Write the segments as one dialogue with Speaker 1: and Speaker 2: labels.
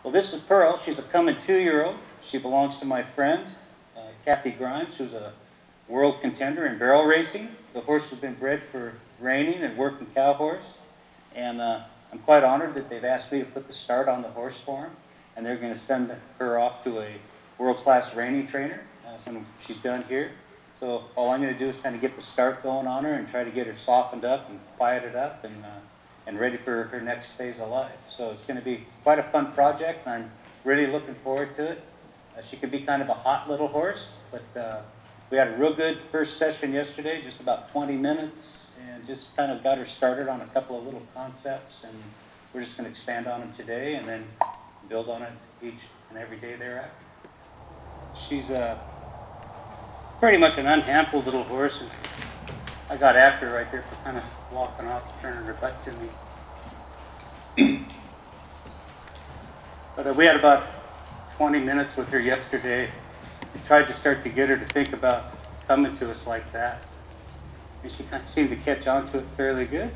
Speaker 1: Well, this is Pearl. She's a coming 2-year-old. She belongs to my friend, Kathy Grimes, who's a world contender in barrel racing. The horse has been bred for reining and working cow horse. And I'm quite honored that they've asked me to put the start on the horse for them. And they're going to send her off to a world-class reining trainer when she's done here. So all I'm going to do is kind of get the start going on her and try to get her softened up and quieted up and ready for her next phase of life. So it's going to be quite a fun project, and I'm really looking forward to it. She could be kind of a hot little horse, but we had a real good first session yesterday, just about 20 minutes, and just kind of got her started on a couple of little concepts, and we're just going to expand on them today and then build on it each and every day thereafter. She's pretty much an unhandled little horse, and I got after her right there for kind of walking off, turning her butt to me. But we had about 20 minutes with her yesterday. We tried to start to get her to think about coming to us like that. And she kind of seemed to catch on to it fairly good.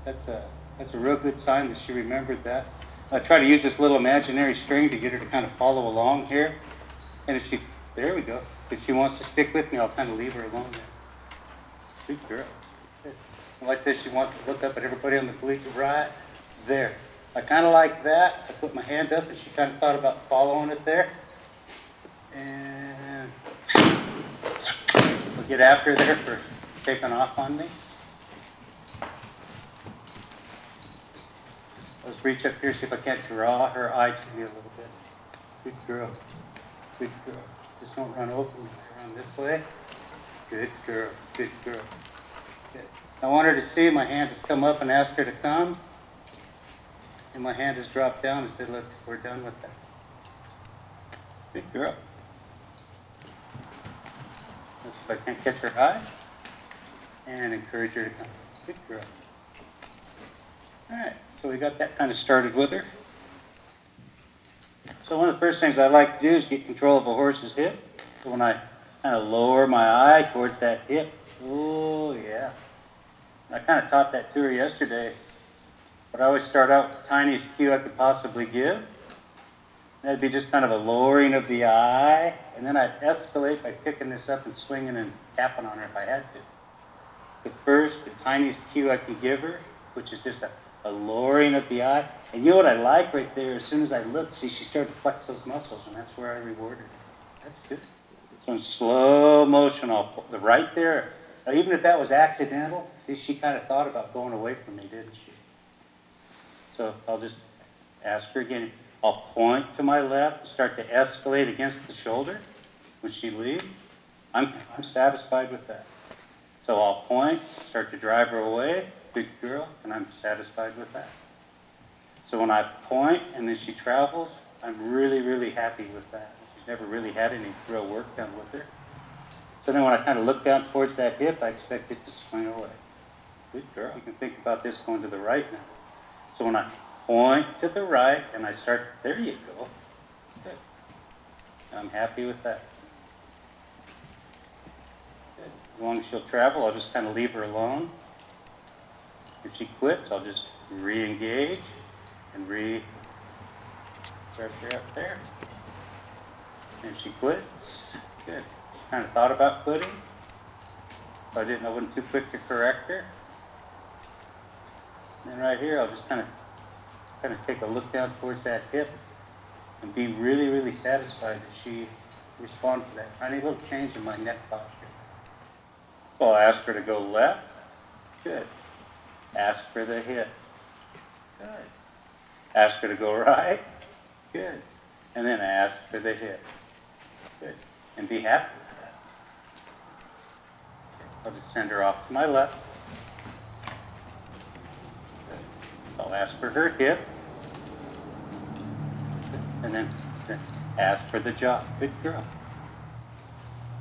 Speaker 1: That's a real good sign that she remembered that. I try to use this little imaginary string to get her to kind of follow along here. And if she, there we go. If she wants to stick with me, I'll kind of leave her alone there. Good girl. Good. Like this, she wants to look up at everybody on the bleacher right there. I kind of like that. I put my hand up and she kind of thought about following it there. And we'll get after her there for taking off on me. Let's reach up here, see if I can't draw her eye to me a little bit. Good girl. Good girl. Just don't run over me. Run this way. Good girl. Good girl. Good. I want her to see my hand has come up and asked her to come. And my hand has dropped down and said, we're done with that. Good girl. Let's see if I can't catch her eye. And encourage her to come. Good girl. All right, so we got that kind of started with her. So one of the first things I like to do is get control of a horse's hip. So when I kind of lower my eye towards that hip, oh yeah. I kind of taught that to her yesterday. But I always start out with the tiniest cue I could possibly give. That'd be just kind of a lowering of the eye. And then I'd escalate by picking this up and swinging and tapping on her if I had to. But first, the tiniest cue I can give her, which is just a lowering of the eye. And you know what I like right there? As soon as I look, see, she started to flex those muscles, and that's where I reward her. That's good. So in slow motion, I'll pull the right there. Now, even if that was accidental, see, she kind of thought about going away from me, didn't she? So I'll just ask her again. I'll point to my left, start to escalate against the shoulder when she leaves. I'm satisfied with that. So I'll point, start to drive her away. Good girl, and I'm satisfied with that. So when I point and then she travels, I'm really, really happy with that. She's never really had any real work done with her. So then when I kind of look down towards that hip, I expect it to swing away. Good girl. You can think about this going to the right now. So when I point to the right and I start, there you go. Good. I'm happy with that. Good. As long as she'll travel, I'll just kind of leave her alone. If she quits, I'll just re-engage and pressure up there. And if she quits, good. She kind of thought about quitting, so I wasn't too quick to correct her. And then right here, I'll just kind of take a look down towards that hip and be really, really satisfied that she responded to that tiny little change in my neck posture. So I'll ask her to go left. Good. Ask for the hip. Good. Ask her to go right. Good. And then ask for the hip. Good. And be happy with that. I'll just send her off to my left. I'll ask for her hip, and then ask for the jaw. Good girl.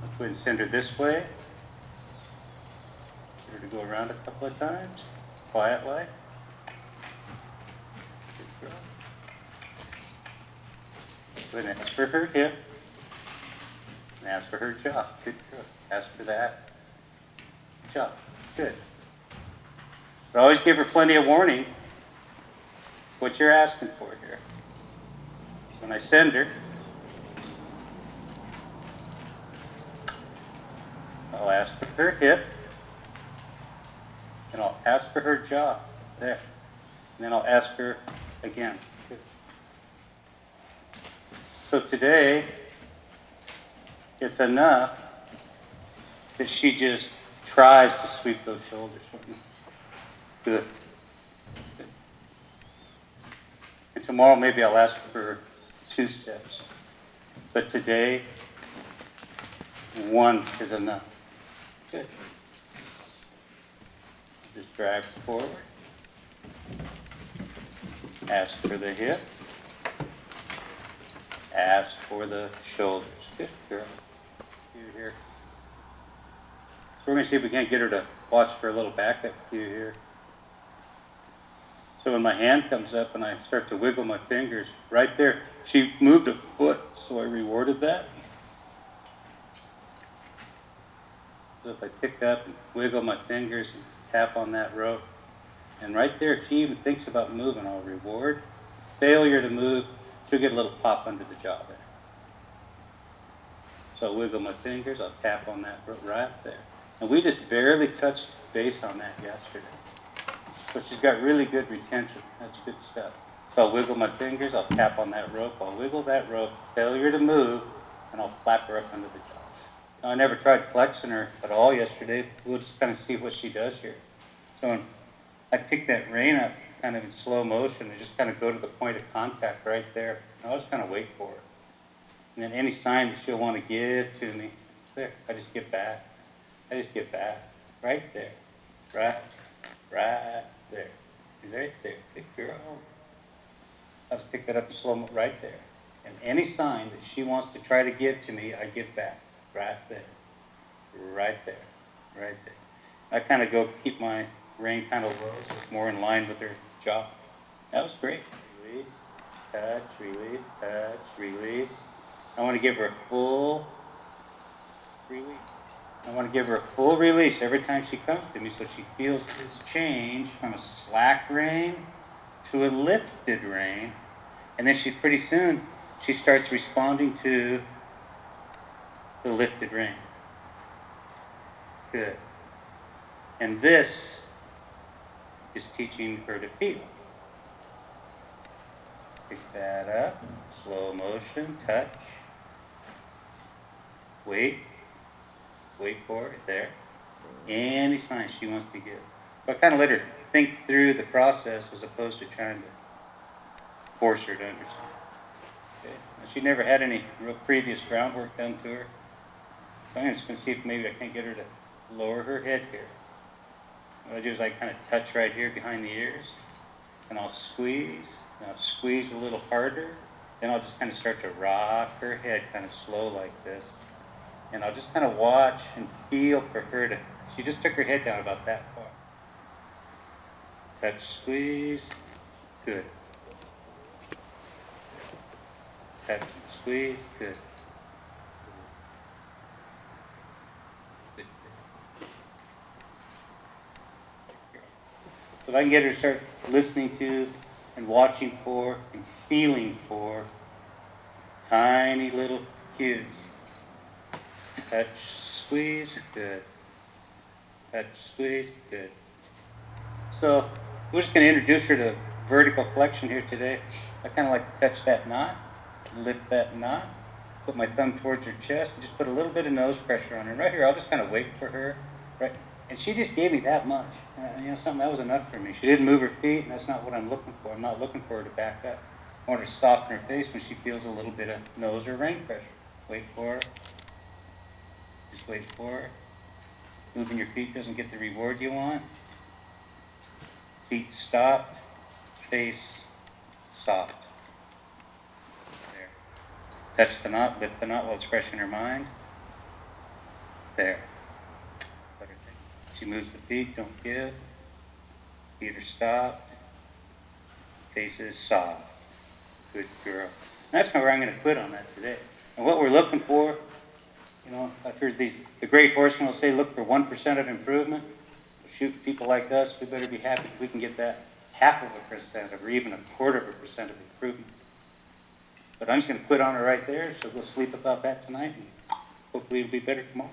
Speaker 1: Let's go ahead and send her this way. Get her to go around a couple of times, quiet like. Good girl. Go ahead and ask for her hip, and ask for her jaw. Good girl. Ask for that jaw. Good. But always give her plenty of warning. What you're asking for here. When I send her, I'll ask for her hip, and I'll ask for her jaw, there. And then I'll ask her again. So today, it's enough that she just tries to sweep those shoulders for me. Good. Good. And tomorrow maybe I'll ask for 2 steps. But today, 1 is enough. Good. Just drag forward. Ask for the hip. Ask for the shoulders. Good girl. Here. So we're going to see if we can't get her to watch for a little backup cue here. So when my hand comes up and I start to wiggle my fingers, right there, she moved a foot, so I rewarded that. So if I pick up and wiggle my fingers and tap on that rope, and right there, if she even thinks about moving, I'll reward. Failure to move, she'll get a little pop under the jaw there. So I'll wiggle my fingers, I'll tap on that rope right there. And we just barely touched base on that yesterday. So she's got really good retention. That's good stuff. So I'll wiggle my fingers, I'll tap on that rope, I'll wiggle that rope, failure to move, and I'll flap her up under the jaws. Now, I never tried flexing her at all yesterday. We'll just kind of see what she does here. So when I pick that rein up kind of in slow motion and just kind of go to the point of contact right there, and I'll just kind of wait for her. And then any sign that she'll want to give to me, there, I just get back. I just get back. Right there. Right there. Right there. Good girl. I'll just pick that up in slow motion right there. And any sign that she wants to try to give to me, I give back. Right there. Right there. Right there. I kind of go keep my rein kind of low, so it's more in line with her jaw. That was great. Release, touch, release, touch, release. I want to give her a full release. I want to give her a full release every time she comes to me so she feels this change from a slack rein to a lifted rein. And then pretty soon, she starts responding to the lifted rein. Good. And this is teaching her to feel. Pick that up, slow motion, touch. Wait for it, there. Any sign she wants to give. So I kind of let her think through the process as opposed to trying to force her to understand. Okay. Now, she never had any real previous groundwork done to her. So I'm just going to see if maybe I can't get her to lower her head here. What I do is I kind of touch right here behind the ears, and I'll squeeze, and I'll squeeze a little harder, then I'll just kind of start to rock her head kind of slow like this. And I'll just kind of watch and feel for her to, she just took her head down about that far. Touch, squeeze, good. Touch and squeeze, good. So if I can get her to start listening to and watching for and feeling for tiny little cues. Touch, squeeze, good. Touch, squeeze, good. So we're just going to introduce her to vertical flexion here today. I kind of like to touch that knot, lift that knot, put my thumb towards her chest, and just put a little bit of nose pressure on her. And right here, I'll just kind of wait for her. Right, and she just gave me that much. Something that was enough for me. She didn't move her feet, and that's not what I'm looking for. I'm not looking for her to back up. I want her to soften her face when she feels a little bit of nose or rein pressure. Wait for her. Just wait for her. Moving your feet doesn't get the reward you want. Feet stopped. Face soft. There. Touch the knot, lift the knot while it's fresh in her mind. There. Let her think. She moves the feet, don't give. Feet are stopped. Face is soft. Good girl. And that's where I'm going to quit on that today. And what we're looking for, I've heard the great horsemen will say, look for 1% of improvement. Shoot, people like us, we better be happy if we can get that 0.5% or even 0.25% of improvement. But I'm just going to quit on it right there, so we'll sleep about that tonight, and hopefully it'll be better tomorrow.